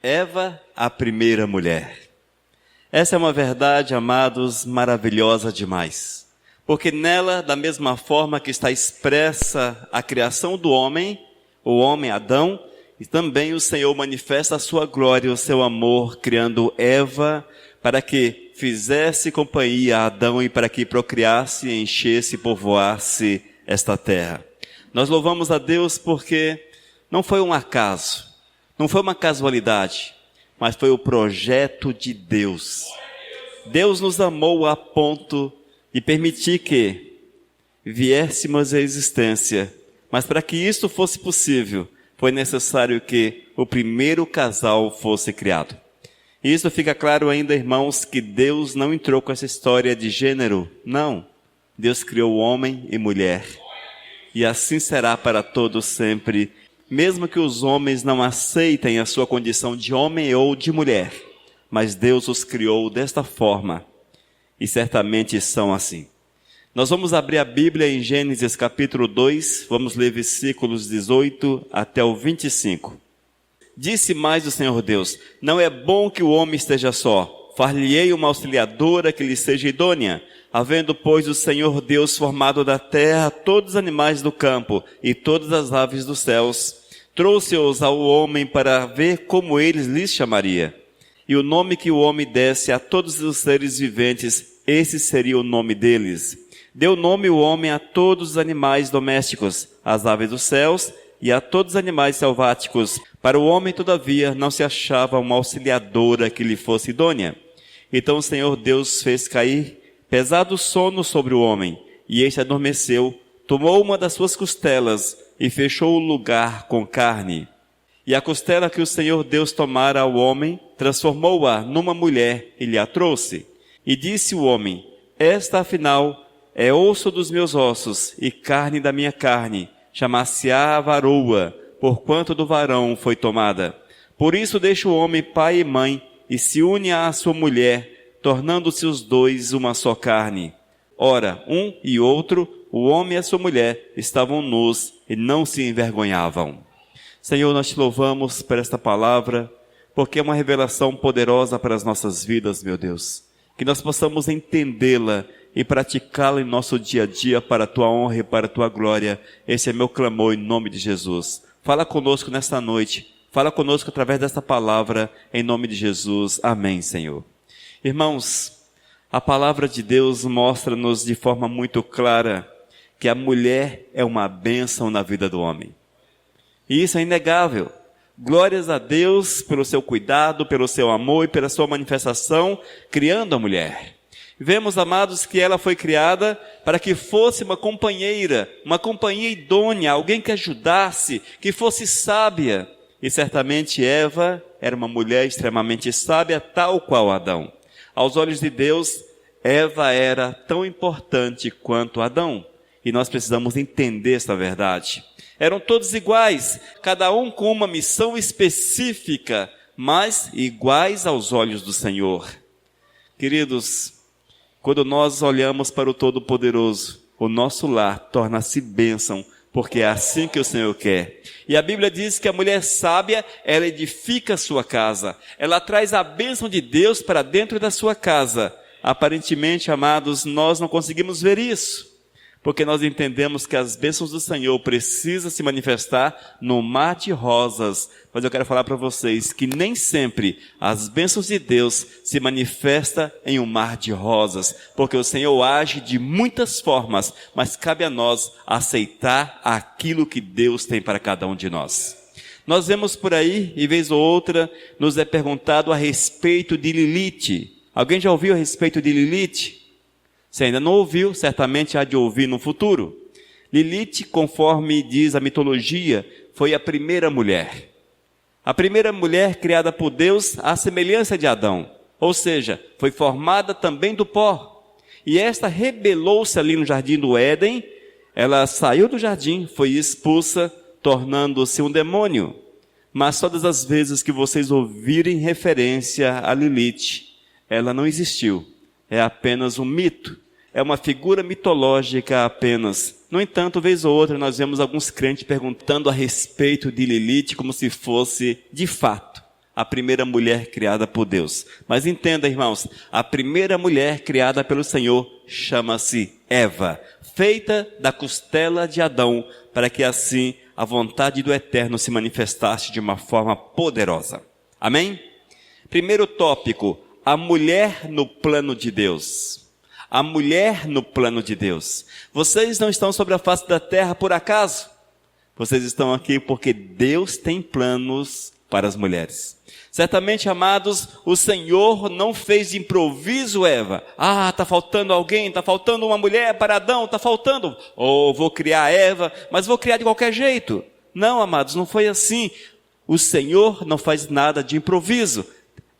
Eva, a primeira mulher. Essa é uma verdade, amados, maravilhosa demais. Porque nela, da mesma forma que está expressa a criação do homem, o homem Adão, e também o Senhor manifesta a sua glória e o seu amor, criando Eva para que fizesse companhia a Adão e para que procriasse, enchesse e povoasse esta terra. Nós louvamos a Deus porque não foi um acaso, não foi uma casualidade, mas foi o projeto de Deus. Deus nos amou a ponto de permitir que viéssemos à existência, mas para que isso fosse possível, foi necessário que o primeiro casal fosse criado. E isso fica claro ainda, irmãos, que Deus não entrou com essa história de gênero, não. Deus criou homem e mulher, e assim será para todos sempre, mesmo que os homens não aceitem a sua condição de homem ou de mulher, mas Deus os criou desta forma, e certamente são assim. Nós vamos abrir a Bíblia em Gênesis capítulo 2, vamos ler versículos 18 até o 25. Disse mais o Senhor Deus: não é bom que o homem esteja só, far-lhe-ei uma auxiliadora que lhe seja idônea. Havendo, pois, o Senhor Deus formado da terra todos os animais do campo e todas as aves dos céus, trouxe-os ao homem para ver como eles lhes chamaria. E o nome que o homem desse a todos os seres viventes, esse seria o nome deles. Deu nome o homem a todos os animais domésticos, às aves dos céus e a todos os animais selváticos. Para o homem, todavia, não se achava uma auxiliadora que lhe fosse idônea. Então o Senhor Deus fez cair pesado sono sobre o homem, e este adormeceu, tomou uma das suas costelas e fechou o lugar com carne. E a costela que o Senhor Deus tomara ao homem, transformou-a numa mulher e lhe a trouxe. E disse o homem: esta, afinal, é osso dos meus ossos e carne da minha carne, chamar-se-á varoa, porquanto do varão foi tomada. Por isso deixa o homem pai e mãe, e se une à sua mulher, tornando-se os dois uma só carne. Ora, um e outro, o homem e a sua mulher, estavam nus e não se envergonhavam. Senhor, nós te louvamos por esta palavra, porque é uma revelação poderosa para as nossas vidas, meu Deus. Que nós possamos entendê-la e praticá-la em nosso dia a dia para a tua honra e para a tua glória. Esse é meu clamor em nome de Jesus. Fala conosco nesta noite, fala conosco através desta palavra, em nome de Jesus. Amém, Senhor. Irmãos, a palavra de Deus mostra-nos de forma muito clara que a mulher é uma bênção na vida do homem. E isso é inegável. Glórias a Deus pelo seu cuidado, pelo seu amor e pela sua manifestação, criando a mulher. Vemos, amados, que ela foi criada para que fosse uma companheira idônea, alguém que ajudasse, que fosse sábia. E certamente Eva era uma mulher extremamente sábia, tal qual Adão. Aos olhos de Deus, Eva era tão importante quanto Adão. E nós precisamos entender essa verdade. Eram todos iguais, cada um com uma missão específica, mas iguais aos olhos do Senhor. Queridos, quando nós olhamos para o Todo-Poderoso, o nosso lar torna-se bênção, porque é assim que o Senhor quer. E a Bíblia diz que a mulher sábia, ela edifica a sua casa. Ela traz a bênção de Deus para dentro da sua casa. Aparentemente, amados, nós não conseguimos ver isso, porque nós entendemos que as bênçãos do Senhor precisam se manifestar no mar de rosas. Mas eu quero falar para vocês que nem sempre as bênçãos de Deus se manifestam em um mar de rosas, porque o Senhor age de muitas formas, mas cabe a nós aceitar aquilo que Deus tem para cada um de nós. Nós vemos por aí, e vez ou outra, nos é perguntado a respeito de Lilith. Alguém já ouviu a respeito de Lilith? Se ainda não ouviu, certamente há de ouvir no futuro. Lilith, conforme diz a mitologia, foi a primeira mulher. A primeira mulher criada por Deus à semelhança de Adão. Ou seja, foi formada também do pó. E esta rebelou-se ali no jardim do Éden. Ela saiu do jardim, foi expulsa, tornando-se um demônio. Mas todas as vezes que vocês ouvirem referência a Lilith, ela não existiu. É apenas um mito, é uma figura mitológica apenas. No entanto, vez ou outra, nós vemos alguns crentes perguntando a respeito de Lilith como se fosse, de fato, a primeira mulher criada por Deus. Mas entenda, irmãos, a primeira mulher criada pelo Senhor chama-se Eva, feita da costela de Adão, para que assim a vontade do Eterno se manifestasse de uma forma poderosa. Amém? Primeiro tópico, a mulher no plano de Deus. A mulher no plano de Deus. Vocês não estão sobre a face da terra por acaso. Vocês estão aqui porque Deus tem planos para as mulheres. Certamente, amados, o Senhor não fez de improviso Eva. Está faltando alguém, está faltando uma mulher para Adão, está faltando. Vou criar Eva, mas vou criar de qualquer jeito. Não, amados, não foi assim. O Senhor não faz nada de improviso.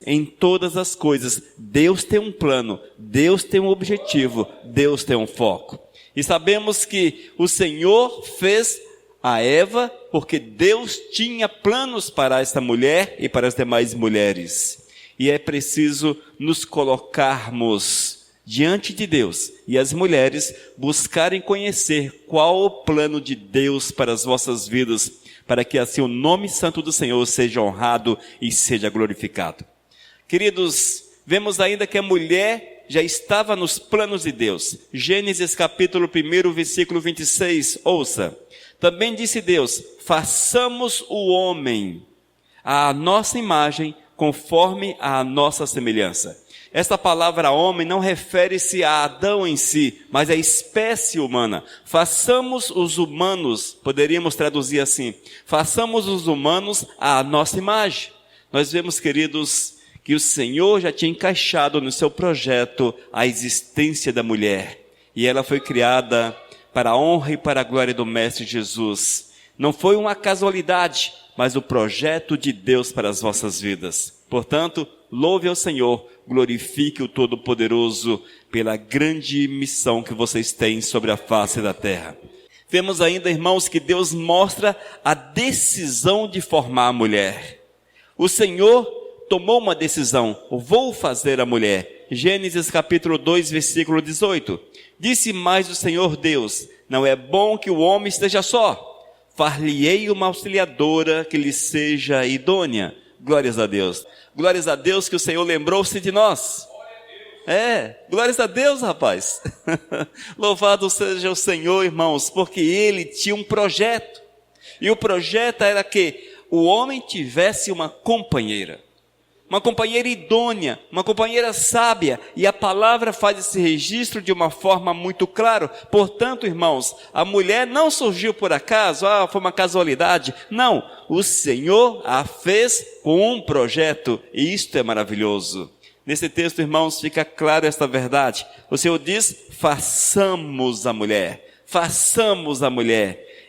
Em todas as coisas, Deus tem um plano, Deus tem um objetivo, Deus tem um foco. E sabemos que o Senhor fez a Eva porque Deus tinha planos para esta mulher e para as demais mulheres. E é preciso nos colocarmos diante de Deus e as mulheres buscarem conhecer qual o plano de Deus para as vossas vidas, para que assim o nome santo do Senhor seja honrado e seja glorificado. Queridos, vemos ainda que a mulher já estava nos planos de Deus. Gênesis capítulo 1, versículo 26, ouça. Também disse Deus, façamos o homem à nossa imagem, conforme a nossa semelhança. Esta palavra homem não refere-se a Adão em si, mas à espécie humana. Façamos os humanos, poderíamos traduzir assim, façamos os humanos à nossa imagem. Nós vemos, queridos, que o Senhor já tinha encaixado no seu projeto a existência da mulher. E ela foi criada para a honra e para a glória do Mestre Jesus. Não foi uma casualidade, mas o projeto de Deus para as vossas vidas. Portanto, louve ao Senhor, glorifique o Todo-Poderoso pela grande missão que vocês têm sobre a face da terra. Vemos ainda, irmãos, que Deus mostra a decisão de formar a mulher. O Senhor tomou uma decisão, vou fazer a mulher. Gênesis capítulo 2, versículo 18. Disse mais o Senhor Deus, não é bom que o homem esteja só. Far-lhe-ei uma auxiliadora que lhe seja idônea. Glórias a Deus. Glórias a Deus que o Senhor lembrou-se de nós. Glórias a Deus, rapaz. Louvado seja o Senhor, irmãos, porque Ele tinha um projeto. E o projeto era que o homem tivesse uma companheira idônea, uma companheira sábia, e a palavra faz esse registro de uma forma muito clara. Portanto, irmãos, a mulher não surgiu por acaso, foi uma casualidade. Não, o Senhor a fez com um projeto, e isto é maravilhoso. Nesse texto, irmãos, fica claro esta verdade. O Senhor diz, façamos a mulher,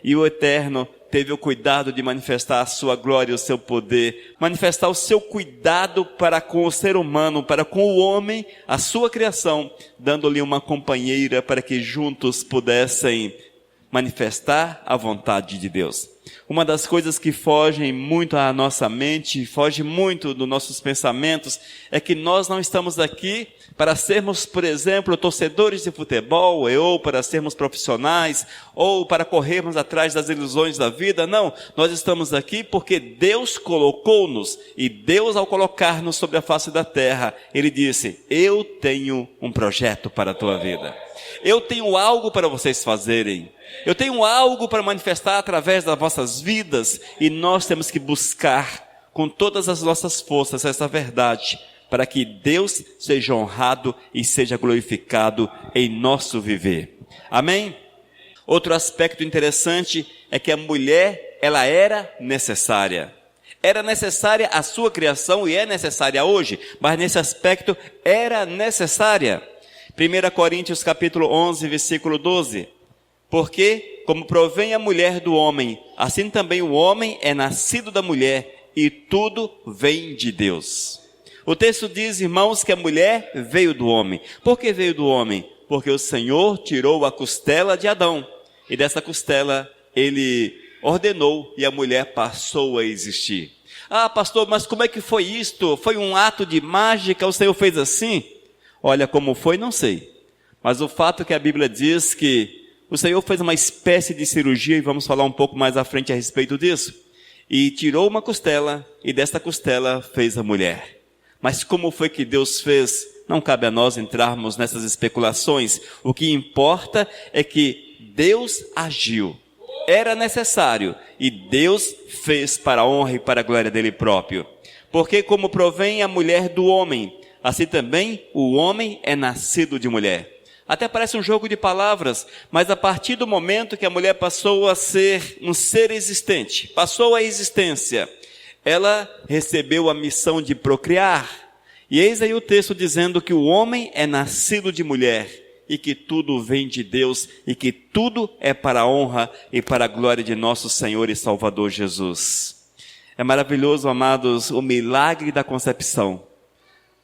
e o Eterno teve o cuidado de manifestar a sua glória e o seu poder, manifestar o seu cuidado para com o ser humano, para com o homem, a sua criação, dando-lhe uma companheira para que juntos pudessem manifestar a vontade de Deus. Uma das coisas que fogem muito à nossa mente, foge muito dos nossos pensamentos, é que nós não estamos aqui para sermos, por exemplo, torcedores de futebol, ou para sermos profissionais, ou para corrermos atrás das ilusões da vida. Não, nós estamos aqui porque Deus colocou-nos, e Deus, ao colocar-nos sobre a face da terra, Ele disse, eu tenho um projeto para a tua vida. Eu tenho algo para vocês fazerem. Eu tenho algo para manifestar através das vossas vidas, e nós temos que buscar com todas as nossas forças essa verdade, para que Deus seja honrado e seja glorificado em nosso viver. Amém? Outro aspecto interessante é que a mulher, ela era necessária. Era necessária a sua criação e é necessária hoje, mas nesse aspecto era necessária. 1 Coríntios capítulo 11, versículo 12. Porque, como provém a mulher do homem, assim também o homem é nascido da mulher, e tudo vem de Deus. O texto diz, irmãos, que a mulher veio do homem. Por que veio do homem? Porque o Senhor tirou a costela de Adão, e dessa costela Ele ordenou, e a mulher passou a existir. Pastor, mas como é que foi isto? Foi um ato de mágica, o Senhor fez assim? Olha, como foi, não sei. Mas o fato é que a Bíblia diz que o Senhor fez uma espécie de cirurgia, e vamos falar um pouco mais à frente a respeito disso. e tirou uma costela, e desta costela fez a mulher. Mas como foi que Deus fez? Não cabe a nós entrarmos nessas especulações. O que importa é que Deus agiu. Era necessário, e Deus fez para a honra e para a glória dele próprio. Porque como provém a mulher do homem, assim também o homem é nascido de mulher. Até parece um jogo de palavras, mas a partir do momento que a mulher passou a ser um ser existente, passou a existência, ela recebeu a missão de procriar. E eis aí o texto dizendo que o homem é nascido de mulher, e que tudo vem de Deus, e que tudo é para a honra e para a glória de nosso Senhor e Salvador Jesus. É maravilhoso, amados, o milagre da concepção.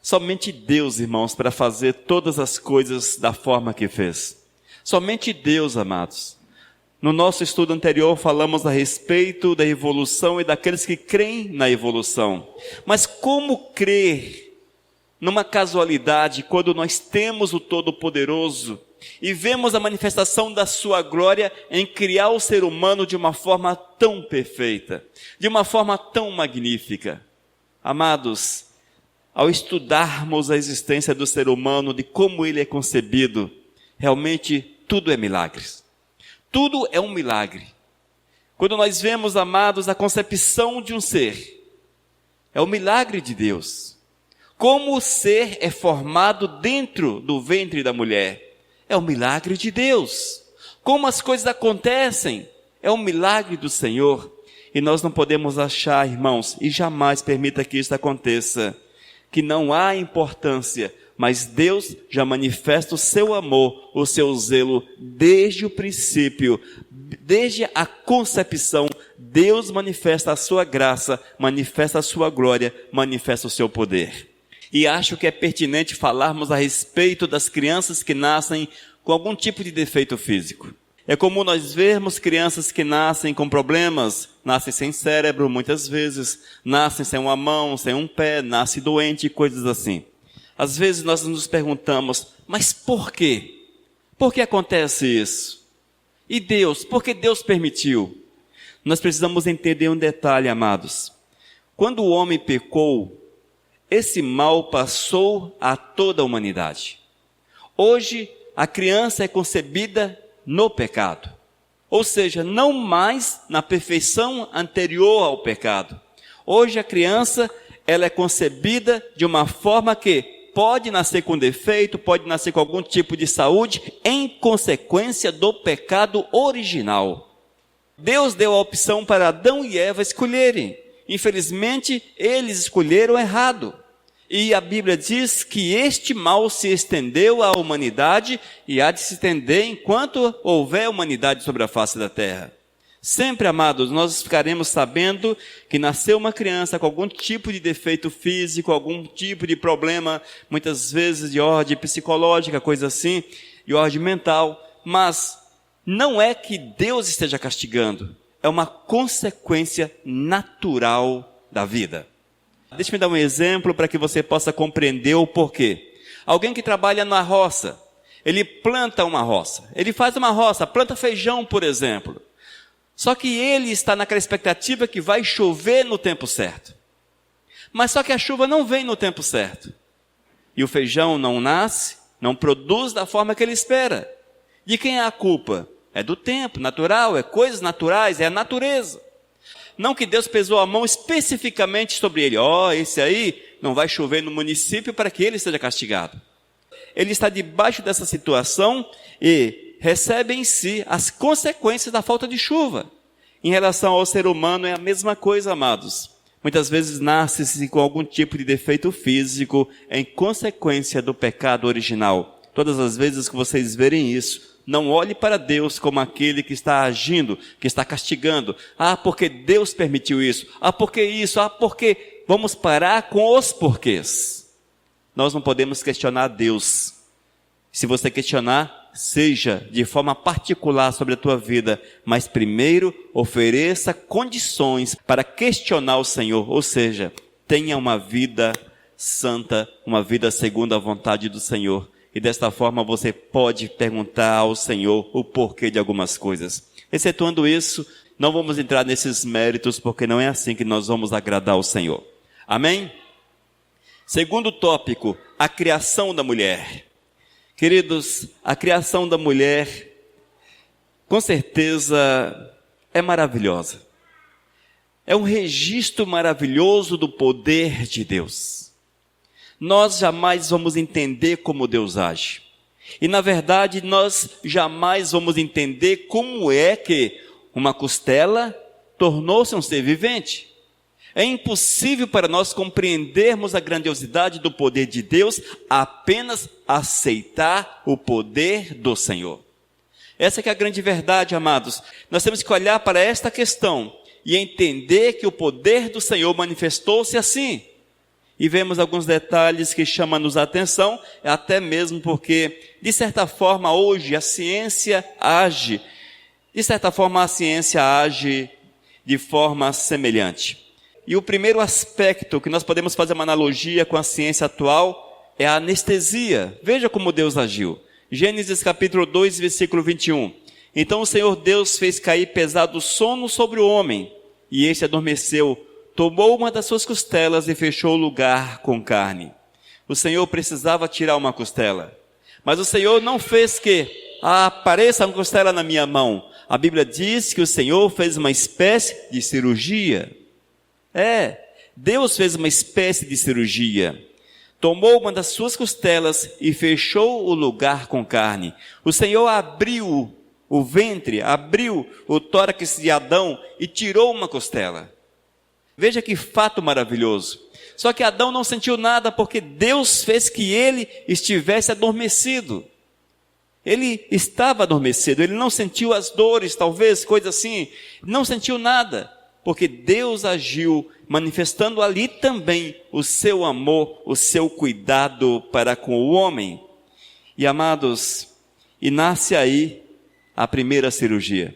Somente Deus, irmãos, para fazer todas as coisas da forma que fez. Somente Deus, amados. No nosso estudo anterior falamos a respeito da evolução e daqueles que creem na evolução. Mas como crer numa casualidade, quando nós temos o Todo-Poderoso e vemos a manifestação da sua glória em criar o ser humano de uma forma tão perfeita, de uma forma tão magnífica? Amados, ao estudarmos a existência do ser humano, de como ele é concebido, realmente tudo é milagres. Tudo é um milagre. Quando nós vemos, amados, a concepção de um ser, é o milagre de Deus. Como o ser é formado dentro do ventre da mulher, é um milagre de Deus. Como as coisas acontecem, é um milagre do Senhor. E nós não podemos achar, irmãos, e jamais permita que isso aconteça, que não há importância, mas Deus já manifesta o seu amor, o seu zelo, desde o princípio, desde a concepção. Deus manifesta a sua graça, manifesta a sua glória, manifesta o seu poder. E acho que é pertinente falarmos a respeito das crianças que nascem com algum tipo de defeito físico. É comum nós vermos crianças que nascem com problemas, nascem sem cérebro muitas vezes, nascem sem uma mão, sem um pé, nascem doente, coisas assim. Às vezes nós nos perguntamos, mas por quê? Por que acontece isso? E Deus, por que Deus permitiu? Nós precisamos entender um detalhe, amados. Quando o homem pecou, esse mal passou a toda a humanidade. Hoje, a criança é concebida no pecado. Ou seja, não mais na perfeição anterior ao pecado. Hoje a criança, ela é concebida de uma forma que pode nascer com defeito, pode nascer com algum tipo de saúde, em consequência do pecado original. Deus deu a opção para Adão e Eva escolherem. Infelizmente, eles escolheram errado. E a Bíblia diz que este mal se estendeu à humanidade e há de se estender enquanto houver humanidade sobre a face da terra. Sempre, amados, nós ficaremos sabendo que nasceu uma criança com algum tipo de defeito físico, algum tipo de problema, muitas vezes de ordem psicológica, coisa assim, de ordem mental. Mas não é que Deus esteja castigando, é uma consequência natural da vida. Deixa-me dar um exemplo para que você possa compreender o porquê. Alguém que trabalha na roça, ele planta uma roça, ele faz uma roça, planta feijão, por exemplo. Só que ele está naquela expectativa que vai chover no tempo certo. Mas só que a chuva não vem no tempo certo. E o feijão não nasce, não produz da forma que ele espera. De quem é a culpa? É do tempo natural, é coisas naturais, é a natureza. Não que Deus pesou a mão especificamente sobre ele. Esse aí não vai chover no município para que ele seja castigado. Ele está debaixo dessa situação e recebe em si as consequências da falta de chuva. Em relação ao ser humano é a mesma coisa, amados. Muitas vezes nasce-se com algum tipo de defeito físico em consequência do pecado original. Todas as vezes que vocês verem isso, não olhe para Deus como aquele que está agindo, que está castigando. Porque Deus permitiu isso. Porque isso. Porque... Vamos parar com os porquês. Nós não podemos questionar Deus. Se você questionar, seja de forma particular sobre a tua vida, mas primeiro ofereça condições para questionar o Senhor. Ou seja, tenha uma vida santa, uma vida segundo a vontade do Senhor. E desta forma você pode perguntar ao Senhor o porquê de algumas coisas. Excetuando isso, Não vamos entrar nesses méritos, porque não é assim que nós vamos agradar ao Senhor. Amém? Segundo tópico, a criação da mulher. Queridos, a criação da mulher, com certeza, é maravilhosa. É um registro maravilhoso do poder de Deus. Nós jamais vamos entender como Deus age. E, na verdade, nós jamais vamos entender como é que uma costela tornou-se um ser vivente. É impossível para nós compreendermos a grandiosidade do poder de Deus, apenas aceitar o poder do Senhor. Essa que é a grande verdade, amados. Nós temos que olhar para esta questão e entender que o poder do Senhor manifestou-se assim. E vemos alguns detalhes que chamam-nos a atenção, até mesmo porque, de certa forma, hoje a ciência age. De certa forma, a ciência age de forma semelhante. E o primeiro aspecto que nós podemos fazer uma analogia com a ciência atual é a anestesia. Veja como Deus agiu. Gênesis capítulo 2, versículo 21. Então o Senhor Deus fez cair pesado sono sobre o homem, e este adormeceu, tomou uma das suas costelas e fechou o lugar com carne. O Senhor precisava tirar uma costela, mas o Senhor não fez que apareça uma costela na minha mão. A Bíblia diz que o Senhor fez uma espécie de cirurgia. Deus fez uma espécie de cirurgia. Tomou uma das suas costelas e fechou o lugar com carne. O Senhor abriu o ventre, abriu o tórax de Adão e tirou uma costela. Veja que fato maravilhoso. Só que Adão não sentiu nada porque Deus fez que ele estivesse adormecido. Ele estava adormecido, ele não sentiu as dores, talvez, coisa assim. Não sentiu nada, porque Deus agiu, manifestando ali também o seu amor, o seu cuidado para com o homem. E amados, e nasce aí a primeira cirurgia,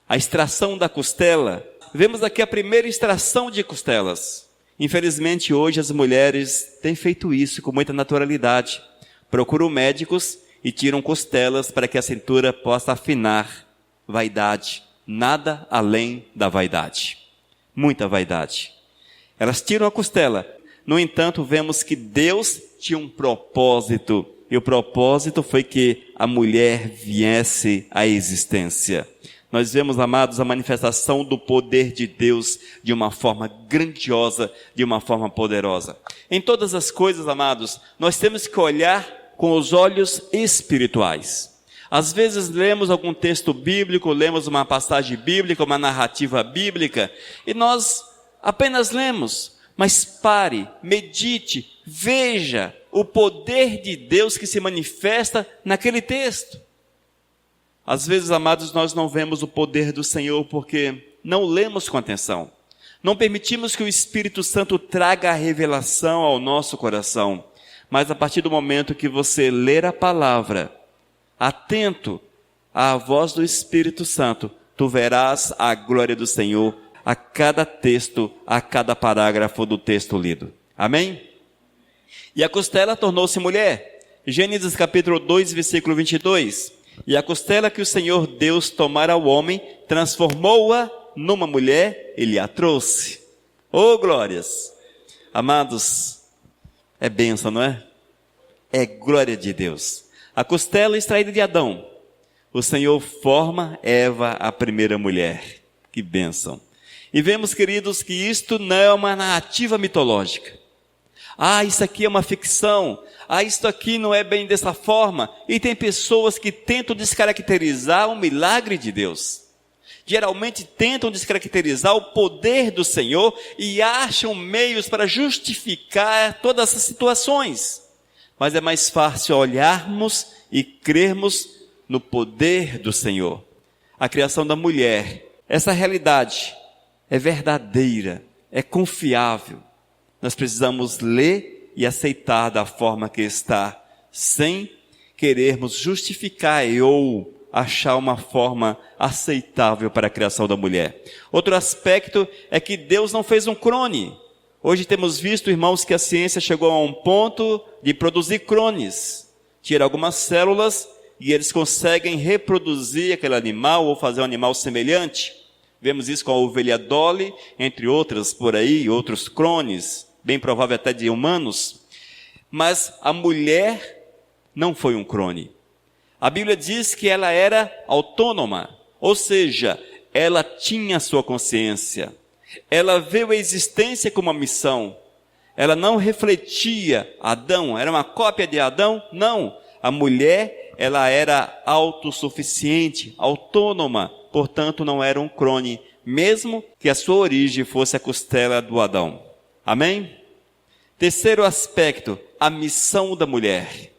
a extração da costela. Vemos aqui a primeira extração de costelas. Infelizmente hoje as mulheres têm feito isso com muita naturalidade. Procuram médicos e tiram costelas para que a cintura possa afinar. Vaidade, nada além da vaidade. Muita vaidade. Elas tiram a costela. No entanto, vemos que Deus tinha um propósito. E o propósito foi que a mulher viesse à existência. Nós vemos, amados, a manifestação do poder de Deus de uma forma grandiosa, de uma forma poderosa. Em todas as coisas, amados, nós temos que olhar com os olhos espirituais. Às vezes lemos algum texto bíblico, lemos uma passagem bíblica, uma narrativa bíblica, e nós apenas lemos, mas pare, medite, veja o poder de Deus que se manifesta naquele texto. Às vezes, amados, nós não vemos o poder do Senhor porque não lemos com atenção. Não permitimos que o Espírito Santo traga a revelação ao nosso coração. Mas a partir do momento que você ler a palavra, atento à voz do Espírito Santo, tu verás a glória do Senhor a cada texto, a cada parágrafo do texto lido. Amém? E a costela tornou-se mulher. Gênesis capítulo 2, versículo 22. E a costela que o Senhor Deus tomara ao homem, transformou-a numa mulher, ele a trouxe. Oh, glórias! Amados, é bênção, não é? É glória de Deus. A costela extraída de Adão. O Senhor forma Eva, a primeira mulher. Que bênção. E vemos, queridos, que isto não é uma narrativa mitológica. Isso aqui é uma ficção. Isto aqui não é bem dessa forma. E tem pessoas que tentam descaracterizar o milagre de Deus. Geralmente tentam descaracterizar o poder do Senhor e acham meios para justificar todas essas situações. Mas é mais fácil olharmos e crermos no poder do Senhor. A criação da mulher, essa realidade é verdadeira, é confiável. Nós precisamos ler e aceitar da forma que está, sem querermos justificar ou achar uma forma aceitável para a criação da mulher. Outro aspecto é que Deus não fez um clone. Hoje temos visto, irmãos, que a ciência chegou a um ponto de produzir clones. Tira algumas células e eles conseguem reproduzir aquele animal ou fazer um animal semelhante. Vemos isso com a ovelha Dolly, entre outras por aí, outros clones, bem provável até de humanos. Mas a mulher não foi um clone. A Bíblia diz que ela era autônoma, ou seja, ela tinha sua consciência. Ela veio à existência com uma missão. Ela não refletia Adão, era uma cópia de Adão? Não. A mulher, ela era autossuficiente, autônoma, portanto não era um clone, mesmo que a sua origem fosse a costela do Adão. Amém? Terceiro aspecto, a missão da mulher.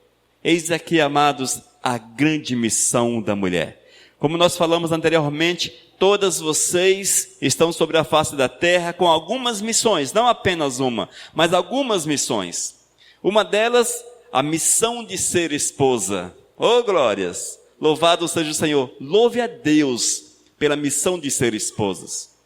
Eis aqui, amados, a grande missão da mulher. Como nós falamos anteriormente, todas vocês estão sobre a face da terra com algumas missões, não apenas uma, mas algumas missões. Uma delas, a missão de ser esposa. Oh, glórias! Louvado seja o Senhor. Louve a Deus pela missão de ser esposas.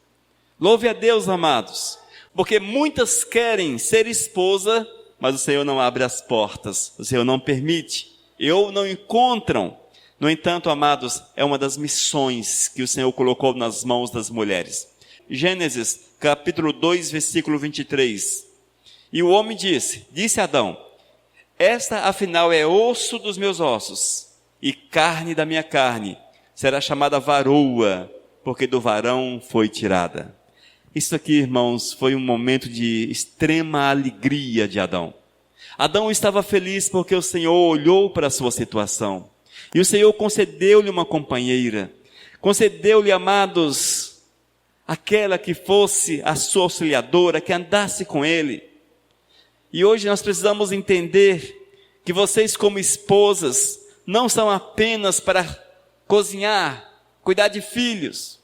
Louve a Deus, amados, porque muitas querem ser esposa, mas o Senhor não abre as portas, o Senhor não permite, ou não encontram. No entanto, amados, é uma das missões que o Senhor colocou nas mãos das mulheres. Gênesis, capítulo 2, versículo 23. E o homem disse Adão, esta afinal é osso dos meus ossos e carne da minha carne, será chamada varoa, porque do varão foi tirada. Isso aqui, irmãos, foi um momento de extrema alegria de Adão. Adão estava feliz porque o Senhor olhou para a sua situação. E o Senhor concedeu-lhe uma companheira, concedeu-lhe, amados, aquela que fosse a sua auxiliadora, que andasse com ele. E hoje nós precisamos entender que vocês como esposas não são apenas para cozinhar, cuidar de filhos,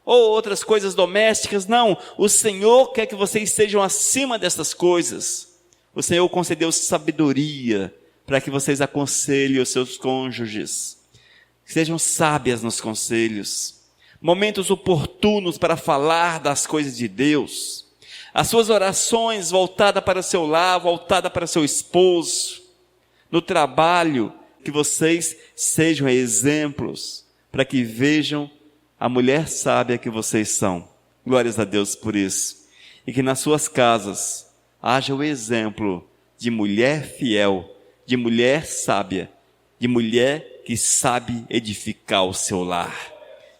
ou outras coisas domésticas, não. O Senhor quer que vocês sejam acima dessas coisas. O Senhor concedeu sabedoria para que vocês aconselhem os seus cônjuges, sejam sábias nos conselhos, momentos oportunos para falar das coisas de Deus, as suas orações voltadas para o seu lar, voltadas para seu esposo, no trabalho, que vocês sejam exemplos, para que vejam a mulher sábia que vocês são. Glórias a Deus por isso. E que nas suas casas haja o exemplo de mulher fiel, de mulher sábia, de mulher que sabe edificar o seu lar.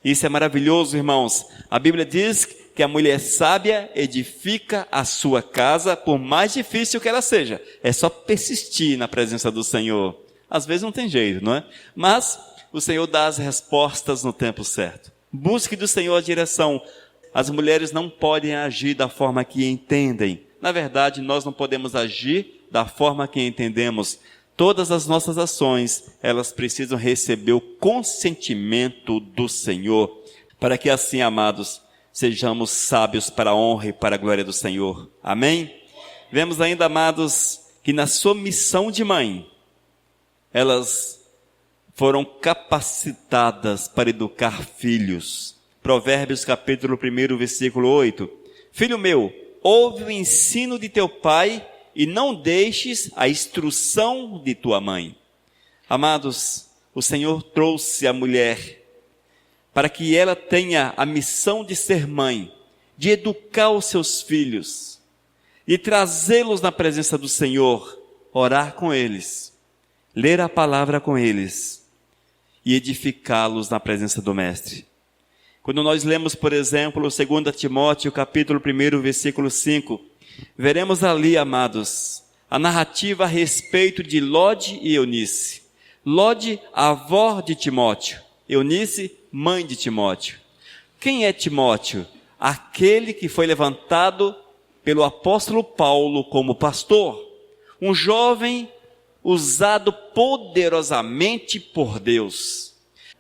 Isso é maravilhoso, irmãos. A Bíblia diz que a mulher sábia edifica a sua casa, por mais difícil que ela seja. É só persistir na presença do Senhor. Às vezes não tem jeito, não é? Mas o Senhor dá as respostas no tempo certo. Busque do Senhor a direção. As mulheres não podem agir da forma que entendem. Na verdade, nós não podemos agir da forma que entendemos. Todas as nossas ações, elas precisam receber o consentimento do Senhor, para que assim, amados, sejamos sábios para a honra e para a glória do Senhor. Amém? Vemos ainda, amados, que na sua missão de mãe, elas foram capacitadas para educar filhos. Provérbios capítulo 1, versículo 8. Filho meu, ouve o ensino de teu pai e não deixes a instrução de tua mãe. Amados, o Senhor trouxe a mulher para que ela tenha a missão de ser mãe, de educar os seus filhos, de trazê-los na presença do Senhor, orar com eles, ler a palavra com eles e edificá-los na presença do Mestre. Quando nós lemos, por exemplo, 2 Timóteo, capítulo 1, versículo 5, veremos ali, amados, a narrativa a respeito de Lode e Eunice. Lode, avó de Timóteo. Eunice, mãe de Timóteo. Quem é Timóteo? Aquele que foi levantado pelo apóstolo Paulo como pastor. Um jovem usado poderosamente por Deus.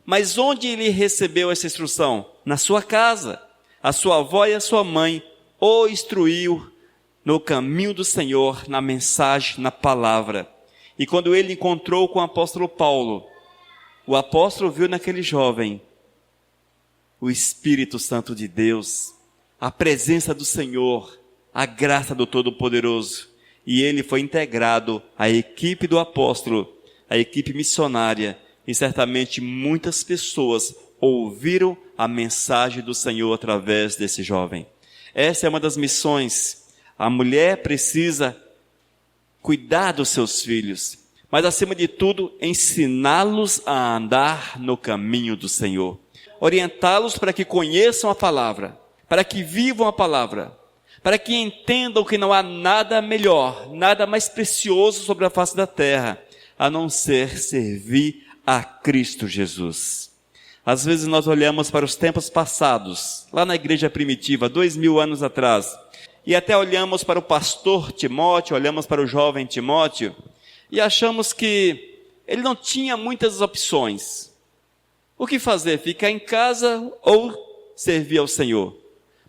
Mas onde ele recebeu essa instrução? Na sua casa. A sua avó e a sua mãe o instruiu no caminho do Senhor, na mensagem, na palavra. E quando ele encontrou com o apóstolo Paulo, o apóstolo viu naquele jovem o Espírito Santo de Deus, a presença do Senhor, a graça do Todo-Poderoso. E ele foi integrado à equipe do apóstolo, à equipe missionária. E certamente muitas pessoas ouviram a mensagem do Senhor através desse jovem. Essa é uma das missões. A mulher precisa cuidar dos seus filhos, mas acima de tudo, ensiná-los a andar no caminho do Senhor. Orientá-los para que conheçam a palavra, para que vivam a palavra, para que entendam que não há nada melhor, nada mais precioso sobre a face da terra, a não ser servir a Cristo Jesus. Às vezes nós olhamos para os tempos passados, lá na igreja primitiva, 2000 anos atrás, e até olhamos para o pastor Timóteo, olhamos para o jovem Timóteo, e achamos que ele não tinha muitas opções. O que fazer? Ficar em casa ou servir ao Senhor?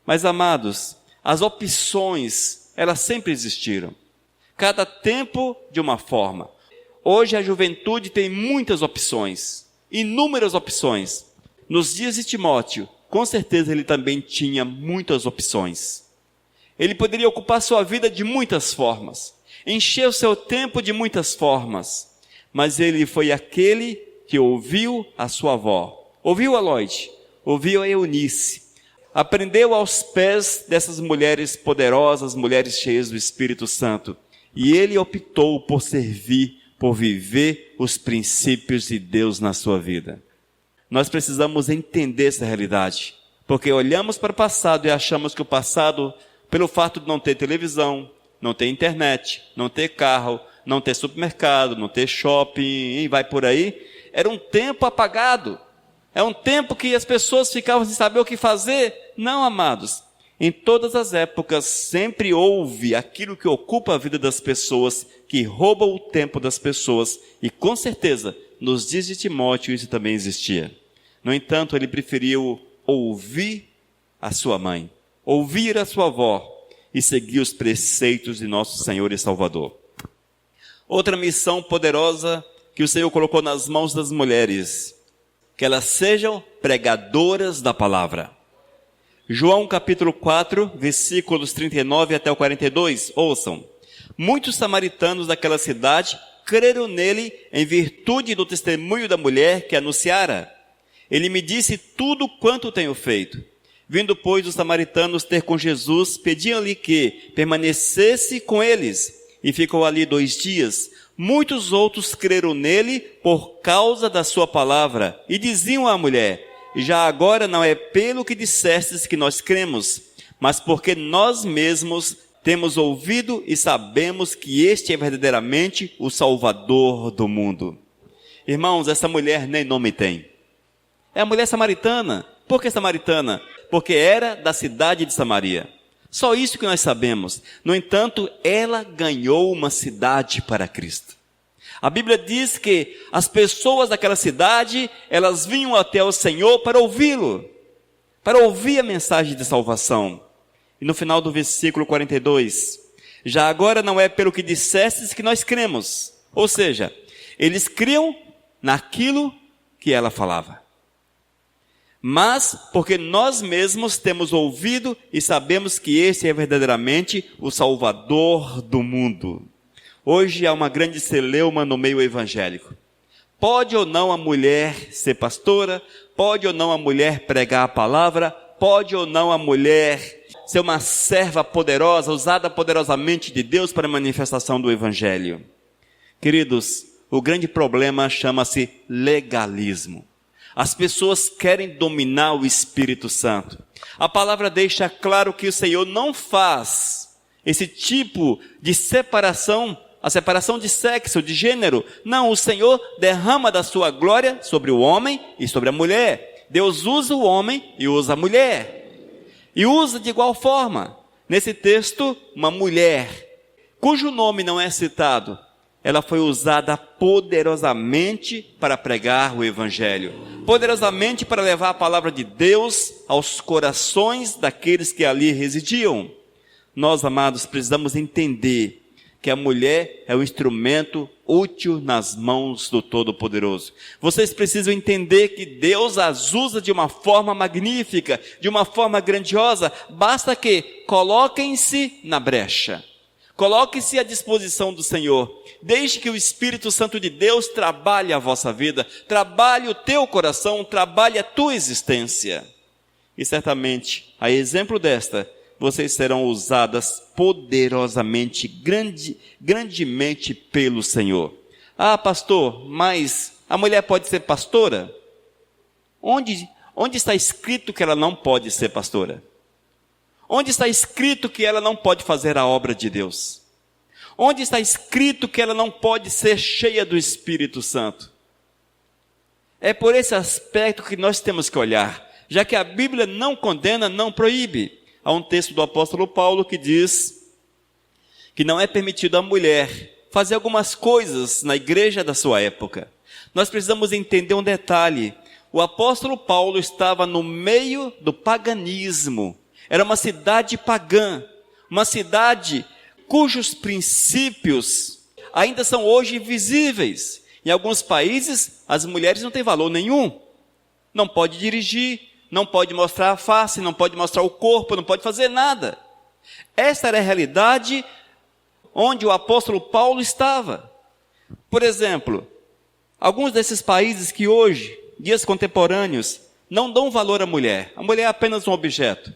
Mas, amados, as opções, elas sempre existiram. Cada tempo de uma forma. Hoje a juventude tem muitas opções, inúmeras opções. Nos dias de Timóteo, com certeza ele também tinha muitas opções. Ele poderia ocupar sua vida de muitas formas, encher o seu tempo de muitas formas, mas ele foi aquele que ouviu a sua avó, ouviu a Lloyd, ouviu a Eunice, aprendeu aos pés dessas mulheres poderosas, mulheres cheias do Espírito Santo, e ele optou por servir, por viver os princípios de Deus na sua vida. Nós precisamos entender essa realidade, porque olhamos para o passado e achamos que o passado, pelo fato de não ter televisão, não ter internet, não ter carro, não ter supermercado, não ter shopping, e vai por aí, era um tempo apagado. É um tempo que as pessoas ficavam sem saber o que fazer. Não, amados. Em todas as épocas, sempre houve aquilo que ocupa a vida das pessoas, que rouba o tempo das pessoas. E com certeza, nos dias de Timóteo, isso também existia. No entanto, ele preferiu ouvir a sua mãe, ouvir a sua avó e seguir os preceitos de nosso Senhor e Salvador. Outra missão poderosa que o Senhor colocou nas mãos das mulheres, que elas sejam pregadoras da palavra. João capítulo 4, versículos 39 até o 42, ouçam. Muitos samaritanos daquela cidade creram nele em virtude do testemunho da mulher que anunciara. Ele me disse tudo quanto tenho feito. Vindo, pois, os samaritanos ter com Jesus, pediam-lhe que permanecesse com eles, e ficou ali 2 dias. Muitos outros creram nele por causa da sua palavra, e diziam à mulher: já agora não é pelo que dissestes que nós cremos, mas porque nós mesmos temos ouvido e sabemos que este é verdadeiramente o Salvador do mundo. Irmãos, essa mulher nem nome tem. É a mulher samaritana. Por que samaritana? Porque era da cidade de Samaria. Só isso que nós sabemos. No entanto, ela ganhou uma cidade para Cristo. A Bíblia diz que as pessoas daquela cidade, elas vinham até o Senhor para ouvi-lo, para ouvir a mensagem de salvação. E no final do versículo 42, já agora não é pelo que dissestes que nós cremos. Ou seja, eles criam naquilo que ela falava. Mas porque nós mesmos temos ouvido e sabemos que esse é verdadeiramente o Salvador do mundo. Hoje há uma grande celeuma no meio evangélico. Pode ou não a mulher ser pastora? Pode ou não a mulher pregar a palavra? Pode ou não a mulher ser uma serva poderosa, usada poderosamente de Deus para a manifestação do evangelho? Queridos, o grande problema chama-se legalismo. As pessoas querem dominar o Espírito Santo. A palavra deixa claro que o Senhor não faz esse tipo de separação, a separação de sexo, de gênero. Não, o Senhor derrama da sua glória sobre o homem e sobre a mulher. Deus usa o homem e usa a mulher. E usa de igual forma. Nesse texto, uma mulher, cujo nome não é citado, ela foi usada poderosamente para pregar o evangelho, poderosamente para levar a palavra de Deus aos corações daqueles que ali residiam. Nós, amados, precisamos entender que a mulher é um instrumento útil nas mãos do Todo-Poderoso. Vocês precisam entender que Deus as usa de uma forma magnífica, de uma forma grandiosa. Basta que coloquem-se na brecha. Coloque-se à disposição do Senhor. Deixe que o Espírito Santo de Deus trabalhe a vossa vida, trabalhe o teu coração, trabalhe a tua existência. E certamente, a exemplo desta, vocês serão usadas poderosamente, grandemente pelo Senhor. Ah, pastor, mas a mulher pode ser pastora? Onde está escrito que ela não pode ser pastora? Onde está escrito que ela não pode fazer a obra de Deus? Onde está escrito que ela não pode ser cheia do Espírito Santo? É por esse aspecto que nós temos que olhar, já que a Bíblia não condena, não proíbe. Há um texto do apóstolo Paulo que diz que não é permitido à mulher fazer algumas coisas na igreja da sua época. Nós precisamos entender um detalhe. O apóstolo Paulo estava no meio do paganismo. Era uma cidade pagã, uma cidade cujos princípios ainda são hoje visíveis. Em alguns países, as mulheres não têm valor nenhum. Não pode dirigir, não pode mostrar a face, não pode mostrar o corpo, não pode fazer nada. Esta era a realidade onde o apóstolo Paulo estava. Por exemplo, alguns desses países que hoje, dias contemporâneos, não dão valor à mulher. A mulher é apenas um objeto.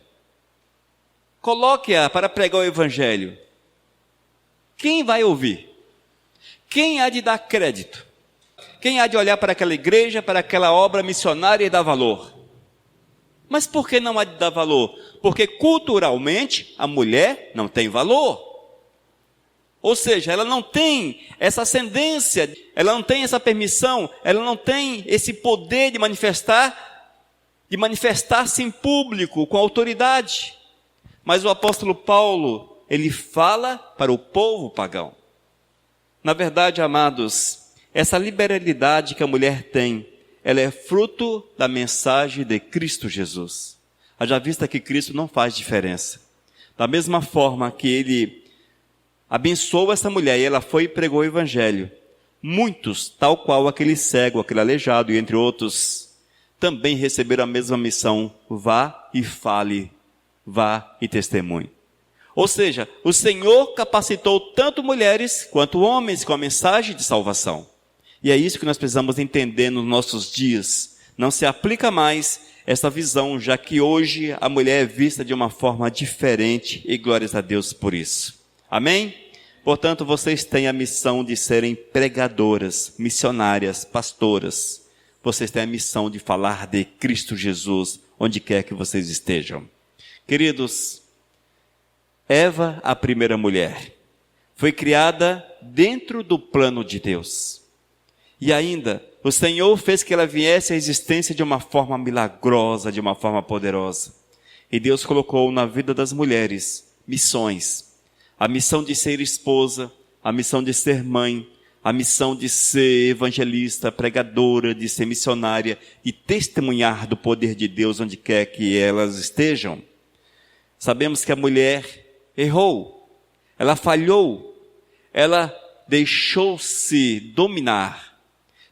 Coloque-a para pregar o Evangelho. Quem vai ouvir? Quem há de dar crédito? Quem há de olhar para aquela igreja, para aquela obra missionária e dar valor? Mas por que não há de dar valor? Porque culturalmente a mulher não tem valor. Ou seja, ela não tem essa ascendência, ela não tem essa permissão, ela não tem esse poder de manifestar-se em público com autoridade. Mas o apóstolo Paulo, ele fala para o povo pagão. Na verdade, amados, essa liberalidade que a mulher tem, ela é fruto da mensagem de Cristo Jesus. Haja vista que Cristo não faz diferença. Da mesma forma que ele abençoou essa mulher e ela foi e pregou o Evangelho, muitos, tal qual aquele cego, aquele aleijado e entre outros, também receberam a mesma missão: vá e fale, vá e testemunhe. Ou seja, o Senhor capacitou tanto mulheres quanto homens com a mensagem de salvação. E é isso que nós precisamos entender nos nossos dias. Não se aplica mais essa visão, já que hoje a mulher é vista de uma forma diferente, e glórias a Deus por isso. Amém? Portanto, vocês têm a missão de serem pregadoras, missionárias, pastoras. Vocês têm a missão de falar de Cristo Jesus, onde quer que vocês estejam. Queridos, Eva, a primeira mulher, foi criada dentro do plano de Deus. E ainda, o Senhor fez que ela viesse à existência de uma forma milagrosa, de uma forma poderosa. E Deus colocou na vida das mulheres missões. A missão de ser esposa, a missão de ser mãe, a missão de ser evangelista, pregadora, de ser missionária e testemunhar do poder de Deus onde quer que elas estejam. Sabemos que a mulher errou, ela falhou, ela deixou-se dominar,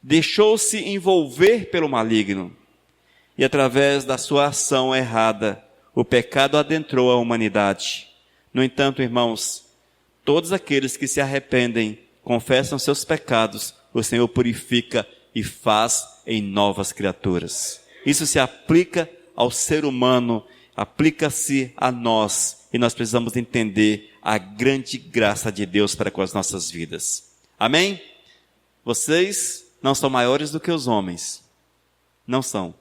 deixou-se envolver pelo maligno. E através da sua ação errada, o pecado adentrou a humanidade. No entanto, irmãos, todos aqueles que se arrependem, confessam seus pecados, o Senhor purifica e faz em novas criaturas. Isso se aplica ao ser humano, aplica-se a nós, e nós precisamos entender a grande graça de Deus para com as nossas vidas. Amém? Vocês não são maiores do que os homens. Não são.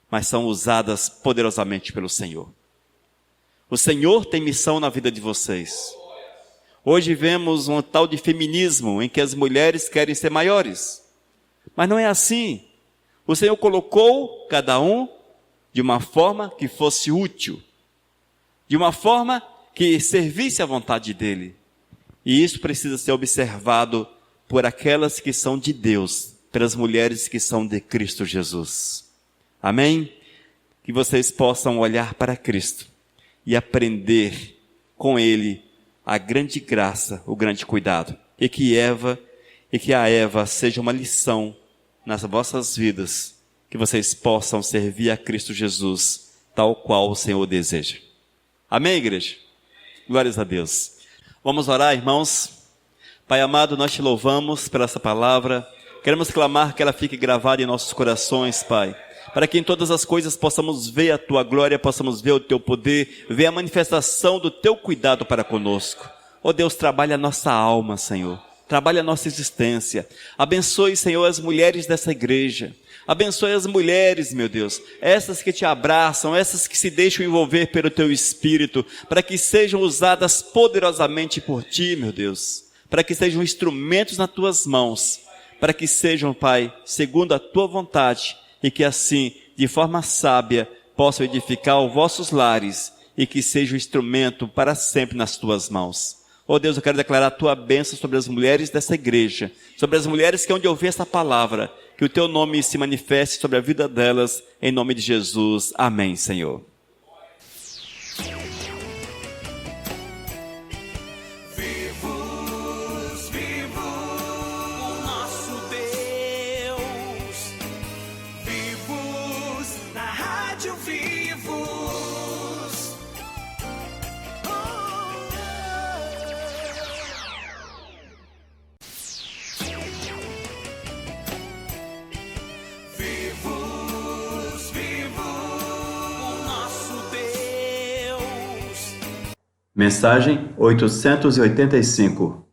Mas são usadas poderosamente pelo Senhor. O Senhor tem missão na vida de vocês. Hoje vemos um tal de feminismo em que as mulheres querem ser maiores. Mas não é assim. O Senhor colocou cada um de uma forma que fosse útil. De uma forma que servisse à vontade dEle. E isso precisa ser observado por aquelas que são de Deus, pelas mulheres que são de Cristo Jesus. Amém? Que vocês possam olhar para Cristo e aprender com Ele a grande graça, o grande cuidado. E que a Eva seja uma lição nas vossas vidas, que vocês possam servir a Cristo Jesus, tal qual o Senhor deseja. Amém, igreja? Glórias a Deus. Vamos orar, irmãos? Pai amado, nós te louvamos por essa palavra. Queremos clamar que ela fique gravada em nossos corações, Pai. Para que em todas as coisas possamos ver a Tua glória, possamos ver o Teu poder, ver a manifestação do Teu cuidado para conosco. Ó Deus, trabalha a nossa alma, Senhor. Trabalha a nossa existência. Abençoe, Senhor, as mulheres dessa igreja. Abençoe as mulheres, meu Deus, essas que te abraçam, essas que se deixam envolver pelo Teu Espírito, para que sejam usadas poderosamente por Ti, meu Deus, para que sejam instrumentos nas Tuas mãos, para que sejam, Pai, segundo a Tua vontade, e que assim, de forma sábia, possam edificar os vossos lares, e que seja um instrumento para sempre nas Tuas mãos. Ó Deus, eu quero declarar a Tua bênção sobre as mulheres dessa igreja, sobre as mulheres que hão de ouvir essa palavra, que o Teu nome se manifeste sobre a vida delas, em nome de Jesus. Amém, Senhor. Vivos, vivos, o nosso Deus. Vivos, na Rádio Vivos. Vivos, vivos, o nosso Deus. Mensagem 885.